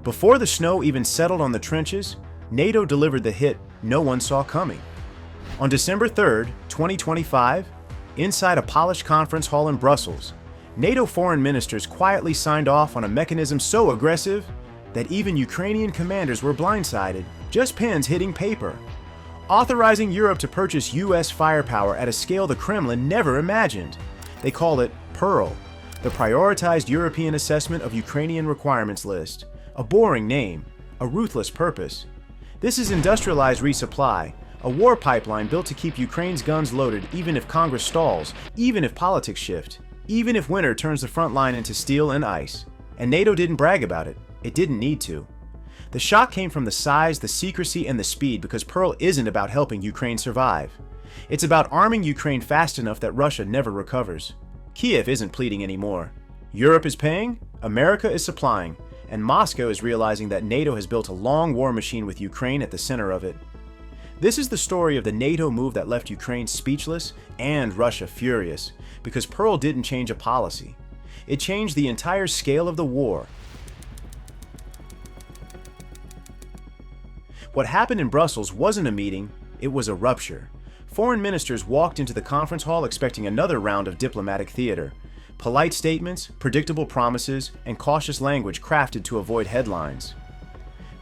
Before the snow even settled on the trenches, NATO delivered the hit no one saw coming. On December 3, 2025, inside a polished conference hall in Brussels, NATO foreign ministers quietly signed off on a mechanism so aggressive that even Ukrainian commanders were blindsided, just pens hitting paper, authorizing Europe to purchase US firepower at a scale the Kremlin never imagined. They call it PEARL, the Prioritized European Assessment of Ukrainian Requirements List. A boring name, a ruthless purpose. This is industrialized resupply, a war pipeline built to keep Ukraine's guns loaded even if Congress stalls, even if politics shift, even if winter turns the front line into steel and ice. And NATO didn't brag about it. It didn't need to. The shock came from the size, the secrecy, and the speed because PEARL isn't about helping Ukraine survive. It's about arming Ukraine fast enough that Russia never recovers. Kiev isn't pleading anymore. Europe is paying, America is supplying, and Moscow is realizing that NATO has built a long war machine with Ukraine at the center of it. This is the story of the NATO move that left Ukraine speechless and Russia furious, because PEARL didn't change a policy. It changed the entire scale of the war. What happened in Brussels wasn't a meeting, it was a rupture. Foreign ministers walked into the conference hall expecting another round of diplomatic theater. Polite statements, predictable promises, and cautious language crafted to avoid headlines.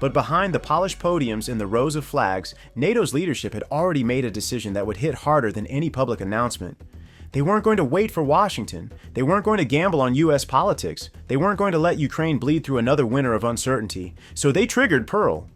But behind the polished podiums and the rows of flags, NATO's leadership had already made a decision that would hit harder than any public announcement. They weren't going to wait for Washington. They weren't going to gamble on US politics. They weren't going to let Ukraine bleed through another winter of uncertainty. So they triggered PEARL.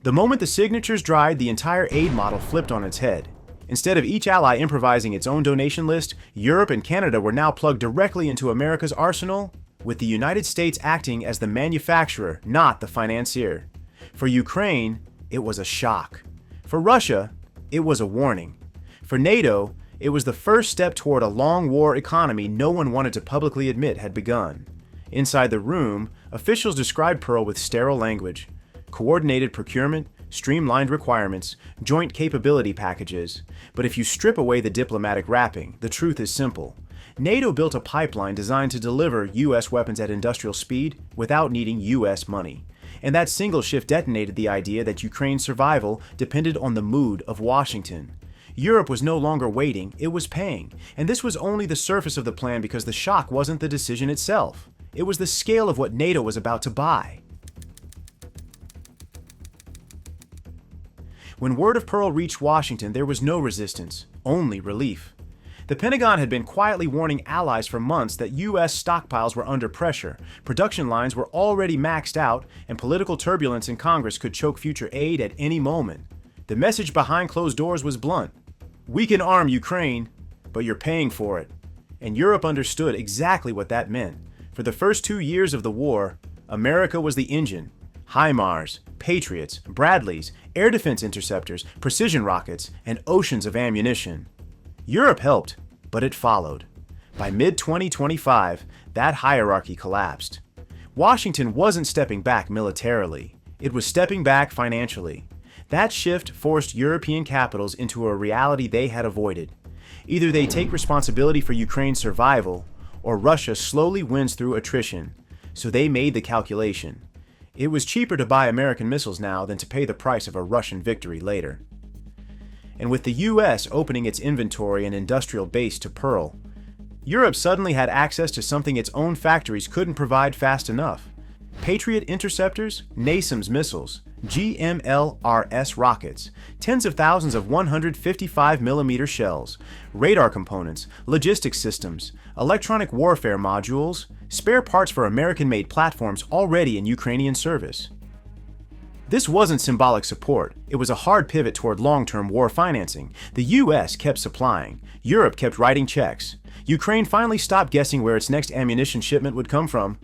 The moment the signatures dried, the entire aid model flipped on its head. Instead of each ally improvising its own donation list, Europe and Canada were now plugged directly into America's arsenal, with the United States acting as the manufacturer, not the financier. For Ukraine, it was a shock. For Russia, it was a warning. For NATO, it was the first step toward a long war economy no one wanted to publicly admit had begun. Inside the room, officials described PEARL with sterile language: coordinated procurement, streamlined requirements, joint capability packages. But if you strip away the diplomatic wrapping, the truth is simple. NATO built a pipeline designed to deliver US weapons at industrial speed without needing US money. And that single shift detonated the idea that Ukraine's survival depended on the mood of Washington. Europe was no longer waiting, it was paying. And this was only the surface of the plan because the shock wasn't the decision itself. It was the scale of what NATO was about to buy. When word of PEARL reached Washington, there was no resistance, only relief. The Pentagon had been quietly warning allies for months that US stockpiles were under pressure, production lines were already maxed out, and political turbulence in Congress could choke future aid at any moment. The message behind closed doors was blunt: we can arm Ukraine, but you're paying for it. And Europe understood exactly what that meant. For the first 2 years of the war, America was the engine. HIMARS, Patriots, Bradleys, air defense interceptors, precision rockets, and oceans of ammunition. Europe helped, but it followed. By mid-2025, that hierarchy collapsed. Washington wasn't stepping back militarily. It was stepping back financially. That shift forced European capitals into a reality they had avoided. Either they take responsibility for Ukraine's survival, or Russia slowly wins through attrition. So they made the calculation. It was cheaper to buy American missiles now than to pay the price of a Russian victory later. And with the US opening its inventory and industrial base to PEARL, Europe suddenly had access to something its own factories couldn't provide fast enough. Patriot interceptors, NATO'S missiles, GMLRS rockets, tens of thousands of 155mm shells, radar components, logistics systems, electronic warfare modules, spare parts for American-made platforms already in Ukrainian service. This wasn't symbolic support, it was a hard pivot toward long-term war financing. The US kept supplying, Europe kept writing checks. Ukraine finally stopped guessing where its next ammunition shipment would come from.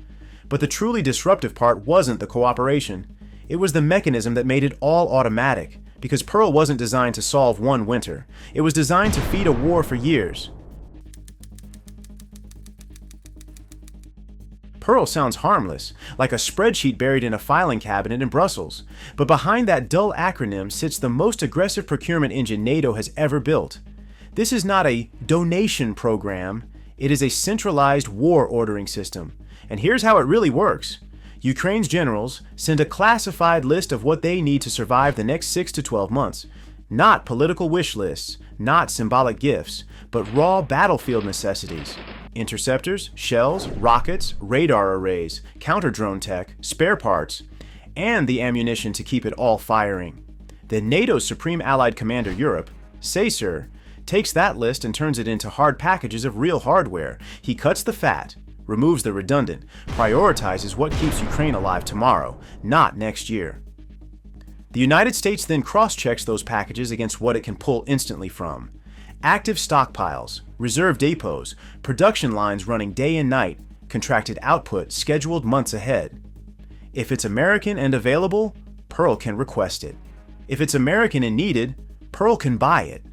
But the truly disruptive part wasn't the cooperation. It was the mechanism that made it all automatic, because PEARL wasn't designed to solve one winter. It was designed to feed a war for years. PEARL sounds harmless, like a spreadsheet buried in a filing cabinet in Brussels. But behind that dull acronym sits the most aggressive procurement engine NATO has ever built. This is not a donation program, it is a centralized war ordering system. And here's how it really works. Ukraine's generals send a classified list of what they need to survive the next 6 to 12 months. Not political wish lists, not symbolic gifts, but raw battlefield necessities. Interceptors, shells, rockets, radar arrays, counter-drone tech, spare parts, and the ammunition to keep it all firing. Then NATO's Supreme Allied Commander Europe, Caesar, takes that list and turns it into hard packages of real hardware. He cuts the fat, removes the redundant, prioritizes what keeps Ukraine alive tomorrow, not next year. The United States then cross-checks those packages against what it can pull instantly from. Active stockpiles, reserve depots, production lines running day and night, contracted output scheduled months ahead. If it's American and available, Pearl can request it. If it's American and needed, Pearl can buy it.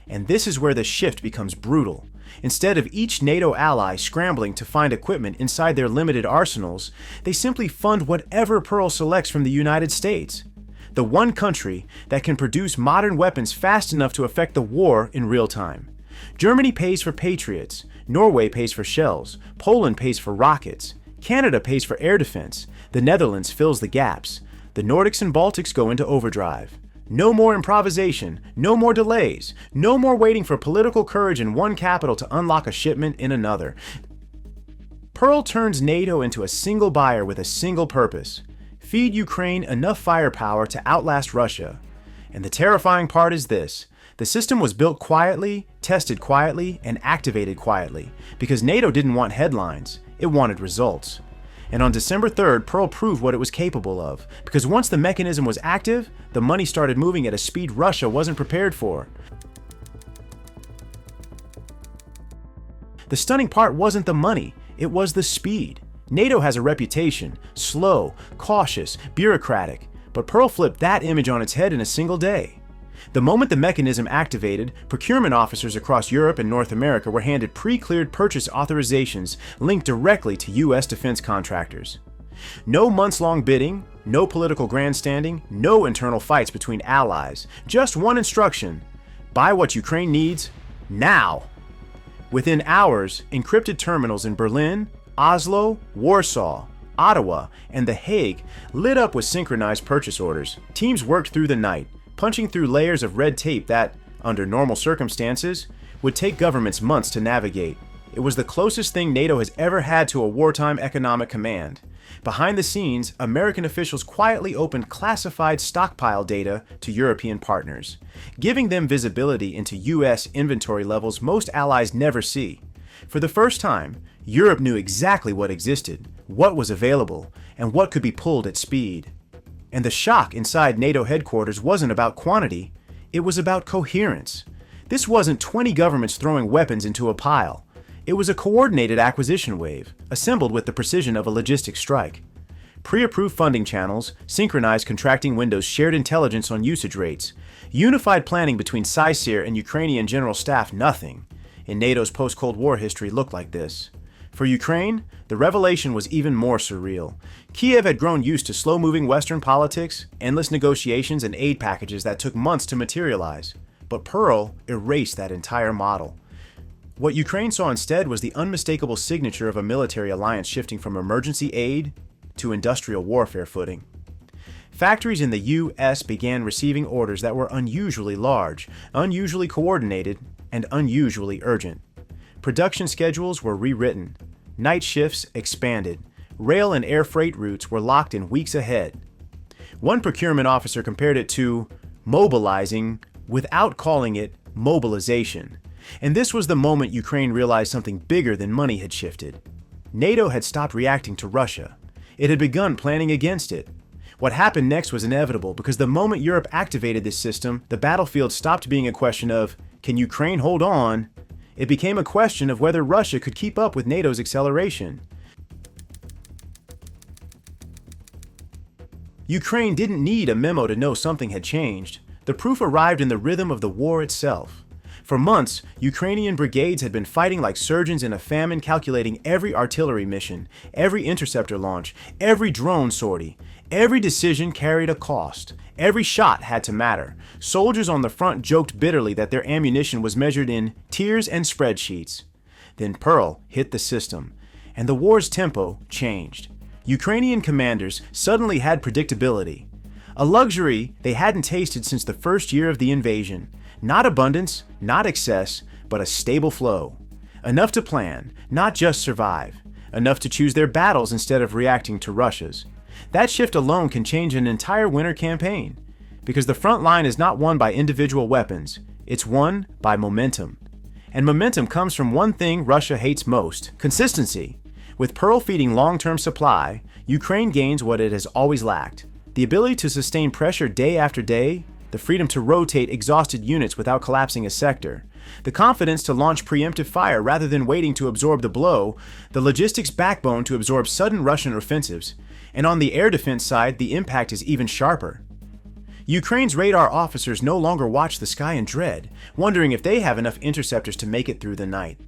And this is where the shift becomes brutal. Instead of each NATO ally scrambling to find equipment inside their limited arsenals, they simply fund whatever Pearl selects from the United States. The one country that can produce modern weapons fast enough to affect the war in real time. Germany pays for Patriots, Norway pays for shells, Poland pays for rockets, Canada pays for air defense, the Netherlands fills the gaps, the Nordics and Baltics go into overdrive. No more improvisation, no more delays, no more waiting for political courage in one capital to unlock a shipment in another. Pearl turns NATO into a single buyer with a single purpose: feed Ukraine enough firepower to outlast Russia. And the terrifying part is this: the system was built quietly, tested quietly, and activated quietly, because NATO didn't want headlines, it wanted results. And on December 3rd, Pearl proved what it was capable of, because once the mechanism was active, the money started moving at a speed Russia wasn't prepared for. The stunning part wasn't the money, it was the speed. NATO has a reputation: slow, cautious, bureaucratic, but Pearl flipped that image on its head in a single day. The moment the mechanism activated, procurement officers across Europe and North America were handed pre-cleared purchase authorizations linked directly to U.S. defense contractors. No months-long bidding, no political grandstanding, no internal fights between allies, just one instruction: buy what Ukraine needs, now! Within hours, encrypted terminals in Berlin, Oslo, Warsaw, Ottawa, and The Hague lit up with synchronized purchase orders. Teams worked through the night, punching through layers of red tape that, under normal circumstances, would take governments months to navigate. It was the closest thing NATO has ever had to a wartime economic command. Behind the scenes, American officials quietly opened classified stockpile data to European partners, giving them visibility into U.S. inventory levels most allies never see. For the first time, Europe knew exactly what existed, what was available, and what could be pulled at speed. And the shock inside NATO headquarters wasn't about quantity, it was about coherence. This wasn't 20 governments throwing weapons into a pile. It was a coordinated acquisition wave, assembled with the precision of a logistic strike. Pre-approved funding channels, synchronized contracting windows, shared intelligence on usage rates, unified planning between Caesar and Ukrainian general staff. Nothing in NATO's post-Cold War history looked like this. For Ukraine, the revelation was even more surreal. Kiev had grown used to slow-moving Western politics, endless negotiations, and aid packages that took months to materialize. But Pearl erased that entire model. What Ukraine saw instead was the unmistakable signature of a military alliance shifting from emergency aid to industrial warfare footing. Factories in the U.S. began receiving orders that were unusually large, unusually coordinated, and unusually urgent. Production schedules were rewritten, night shifts expanded, rail and air freight routes were locked in weeks ahead. One procurement officer compared it to mobilizing without calling it mobilization. And this was the moment Ukraine realized something bigger than money had shifted. NATO had stopped reacting to Russia. It had begun planning against it. What happened next was inevitable, because the moment Europe activated this system, the battlefield stopped being a question of, can Ukraine hold on? It became a question of whether Russia could keep up with NATO's acceleration. Ukraine didn't need a memo to know something had changed. The proof arrived in the rhythm of the war itself. For months, Ukrainian brigades had been fighting like surgeons in a famine, calculating every artillery mission, every interceptor launch, every drone sortie. Every decision carried a cost. Every shot had to matter. Soldiers on the front joked bitterly that their ammunition was measured in tiers and spreadsheets. Then Pearl hit the system, and the war's tempo changed. Ukrainian commanders suddenly had predictability, a luxury they hadn't tasted since the first year of the invasion. Not abundance, not excess, but a stable flow. Enough to plan, not just survive. Enough to choose their battles instead of reacting to Russia's. That shift alone can change an entire winter campaign, because the front line is not won by individual weapons, it's won by momentum. And momentum comes from one thing Russia hates most: consistency. With Pearl feeding long-term supply, Ukraine gains what it has always lacked: the ability to sustain pressure day after day, the freedom to rotate exhausted units without collapsing a sector, the confidence to launch preemptive fire rather than waiting to absorb the blow, the logistics backbone to absorb sudden Russian offensives, and on the air defense side, the impact is even sharper. Ukraine's radar officers no longer watch the sky in dread, wondering if they have enough interceptors to make it through the night.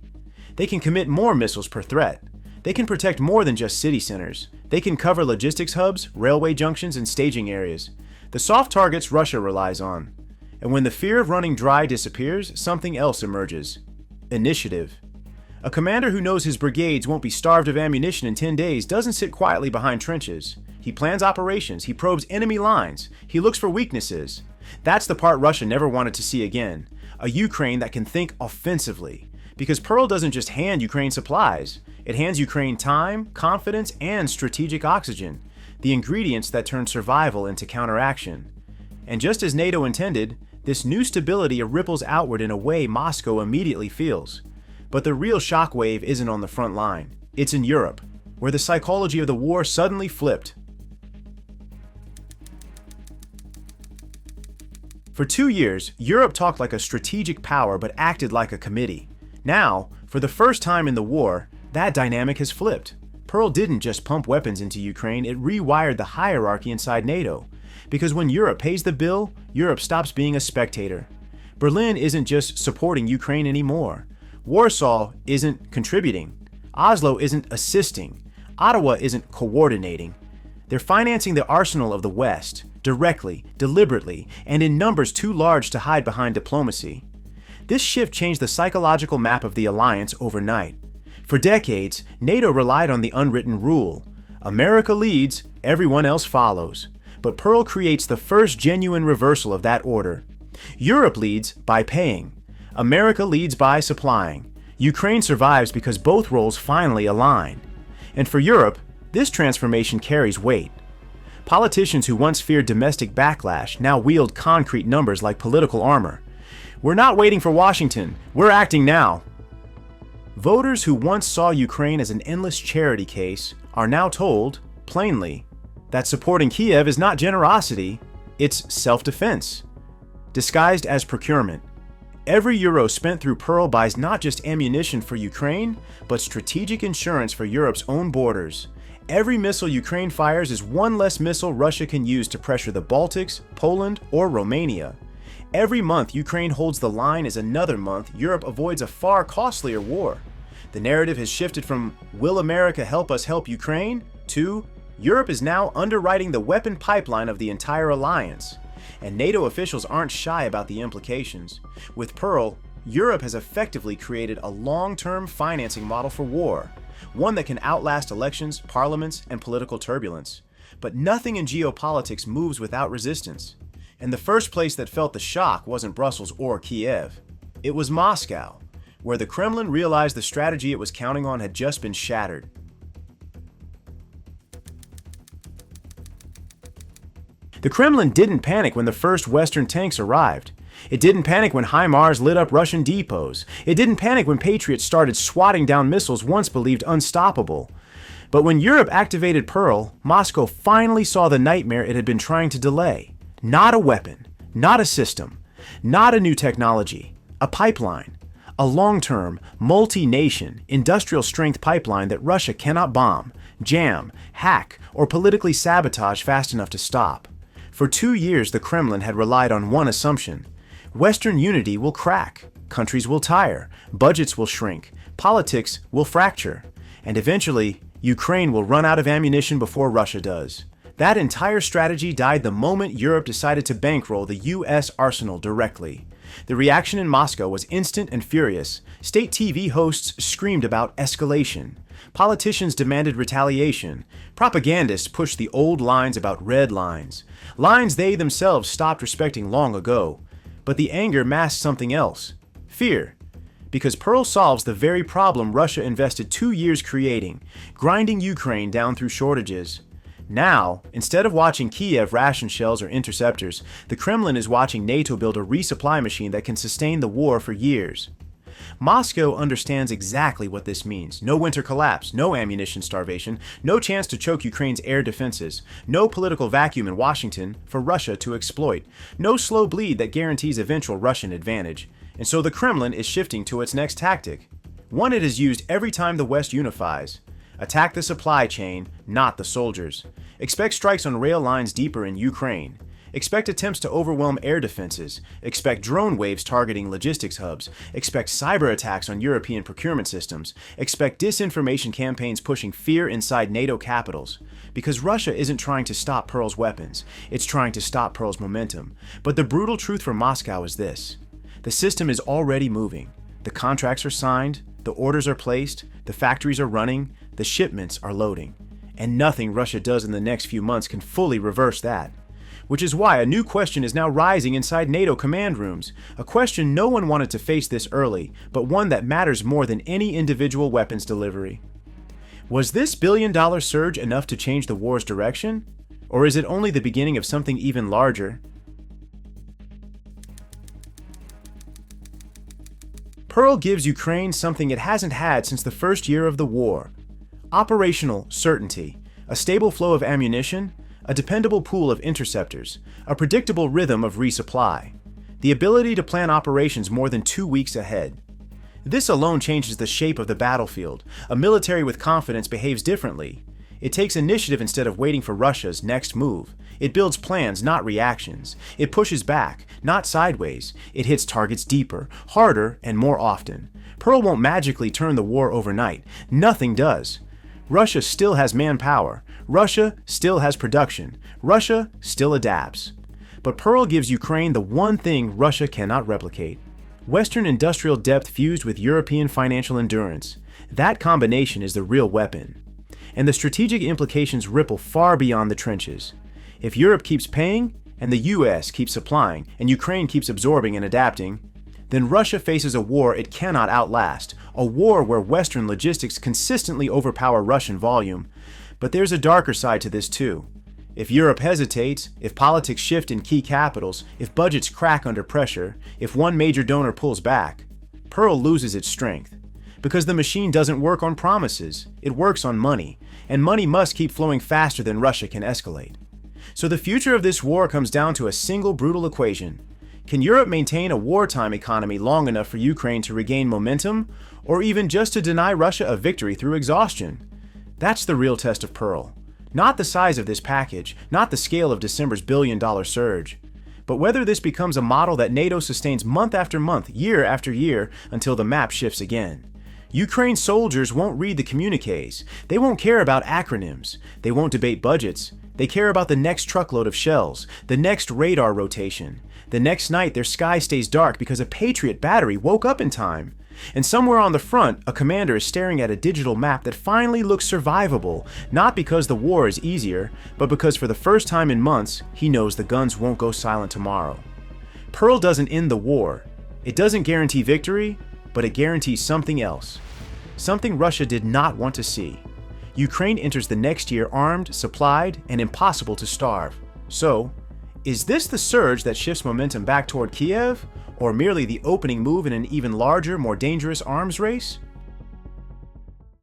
They can commit more missiles per threat. They can protect more than just city centers. They can cover logistics hubs, railway junctions, and staging areas. The soft targets Russia relies on. And when the fear of running dry disappears, something else emerges: initiative. A commander who knows his brigades won't be starved of ammunition in 10 days doesn't sit quietly behind trenches. He plans operations, he probes enemy lines, he looks for weaknesses. That's the part Russia never wanted to see again: a Ukraine that can think offensively. Because Pearl doesn't just hand Ukraine supplies, it hands Ukraine time, confidence, and strategic oxygen, the ingredients that turn survival into counteraction. And just as NATO intended, this new stability ripples outward in a way Moscow immediately feels. But the real shockwave isn't on the front line. It's in Europe, where the psychology of the war suddenly flipped. For 2 years, Europe talked like a strategic power but acted like a committee. Now, for the first time in the war, that dynamic has flipped. Pearl didn't just pump weapons into Ukraine, it rewired the hierarchy inside NATO. Because when Europe pays the bill, Europe stops being a spectator. Berlin isn't just supporting Ukraine anymore. Warsaw isn't contributing. Oslo isn't assisting. Ottawa isn't coordinating. They're financing the arsenal of the West, directly, deliberately, and in numbers too large to hide behind diplomacy. This shift changed the psychological map of the alliance overnight. For decades, NATO relied on the unwritten rule: America leads, everyone else follows. But Pearl creates the first genuine reversal of that order. Europe leads by paying. America leads by supplying. Ukraine survives because both roles finally align. And for Europe, this transformation carries weight. Politicians who once feared domestic backlash now wield concrete numbers like political armor. We're not waiting for Washington, we're acting now. Voters who once saw Ukraine as an endless charity case are now told, plainly, that supporting Kiev is not generosity, it's self-defense, disguised as procurement. Every euro spent through Pearl buys not just ammunition for Ukraine, but strategic insurance for Europe's own borders. Every missile Ukraine fires is one less missile Russia can use to pressure the Baltics, Poland, or Romania. Every month Ukraine holds the line is another month Europe avoids a far costlier war. The narrative has shifted from "Will America help us help Ukraine?" to Europe is now underwriting the weapon pipeline of the entire alliance. And NATO officials aren't shy about the implications. With Pearl, Europe has effectively created a long-term financing model for war, one that can outlast elections, parliaments, and political turbulence. But nothing in geopolitics moves without resistance. And the first place that felt the shock wasn't Brussels or Kiev. It was Moscow, where the Kremlin realized the strategy it was counting on had just been shattered. The Kremlin didn't panic when the first Western tanks arrived. It didn't panic when HIMARS lit up Russian depots. It didn't panic when Patriots started swatting down missiles once believed unstoppable. But when Europe activated Pearl, Moscow finally saw the nightmare it had been trying to delay. Not a weapon, not a system, not a new technology, a pipeline. A long-term, multi-nation, industrial-strength pipeline that Russia cannot bomb, jam, hack, or politically sabotage fast enough to stop. For 2 years, the Kremlin had relied on one assumption: Western unity will crack, countries will tire, budgets will shrink, politics will fracture, and eventually, Ukraine will run out of ammunition before Russia does. That entire strategy died the moment Europe decided to bankroll the US arsenal directly. The reaction in Moscow was instant and furious. State TV hosts screamed about escalation. Politicians demanded retaliation. Propagandists pushed the old lines about red lines, lines they themselves stopped respecting long ago. But the anger masked something else: fear. Because Pearl solves the very problem Russia invested 2 years creating, grinding Ukraine down through shortages. Now, instead of watching Kiev ration shells or interceptors, the Kremlin is watching NATO build a resupply machine that can sustain the war for years. Moscow understands exactly what this means. No winter collapse, no ammunition starvation, no chance to choke Ukraine's air defenses, no political vacuum in Washington for Russia to exploit, no slow bleed that guarantees eventual Russian advantage. And so the Kremlin is shifting to its next tactic, one it has used every time the West unifies. Attack the supply chain, not the soldiers. Expect strikes on rail lines deeper in Ukraine. Expect attempts to overwhelm air defenses. Expect drone waves targeting logistics hubs. Expect cyber attacks on European procurement systems. Expect disinformation campaigns pushing fear inside NATO capitals. Because Russia isn't trying to stop Pearl's weapons, it's trying to stop Pearl's momentum. But the brutal truth for Moscow is this: the system is already moving. The contracts are signed, the orders are placed, the factories are running, the shipments are loading. And nothing Russia does in the next few months can fully reverse that. Which is why a new question is now rising inside NATO command rooms, a question no one wanted to face this early, but one that matters more than any individual weapons delivery. Was this billion-dollar surge enough to change the war's direction? Or is it only the beginning of something even larger? Pearl gives Ukraine something it hasn't had since the first year of the war: operational certainty, a stable flow of ammunition, a dependable pool of interceptors, a predictable rhythm of resupply, the ability to plan operations more than 2 weeks ahead. This alone changes the shape of the battlefield. A military with confidence behaves differently. It takes initiative instead of waiting for Russia's next move. It builds plans, not reactions. It pushes back, not sideways. It hits targets deeper, harder, and more often. Pearl won't magically turn the war overnight. Nothing does. Russia still has manpower. Russia still has production. Russia still adapts. But Pearl gives Ukraine the one thing Russia cannot replicate: Western industrial depth fused with European financial endurance. That combination is the real weapon. And the strategic implications ripple far beyond the trenches. If Europe keeps paying, and the US keeps supplying, and Ukraine keeps absorbing and adapting, then Russia faces a war it cannot outlast, a war where Western logistics consistently overpower Russian volume. But there's a darker side to this too. If Europe hesitates, if politics shift in key capitals, if budgets crack under pressure, if one major donor pulls back, Pearl loses its strength. Because the machine doesn't work on promises, it works on money, and money must keep flowing faster than Russia can escalate. So the future of this war comes down to a single brutal equation. Can Europe maintain a wartime economy long enough for Ukraine to regain momentum, or even just to deny Russia a victory through exhaustion? That's the real test of Pearl. Not the size of this package, not the scale of December's billion-dollar surge, but whether this becomes a model that NATO sustains month after month, year after year, until the map shifts again. Ukraine soldiers won't read the communiques. They won't care about acronyms. They won't debate budgets. They care about the next truckload of shells, the next radar rotation. The next night their sky stays dark because a Patriot battery woke up in time. And somewhere on the front, a commander is staring at a digital map that finally looks survivable, not because the war is easier, but because for the first time in months, he knows the guns won't go silent tomorrow. Pearl doesn't end the war. It doesn't guarantee victory, but it guarantees something else. Something Russia did not want to see. Ukraine enters the next year armed, supplied, and impossible to starve. So, is this the surge that shifts momentum back toward Kiev, or merely the opening move in an even larger, more dangerous arms race?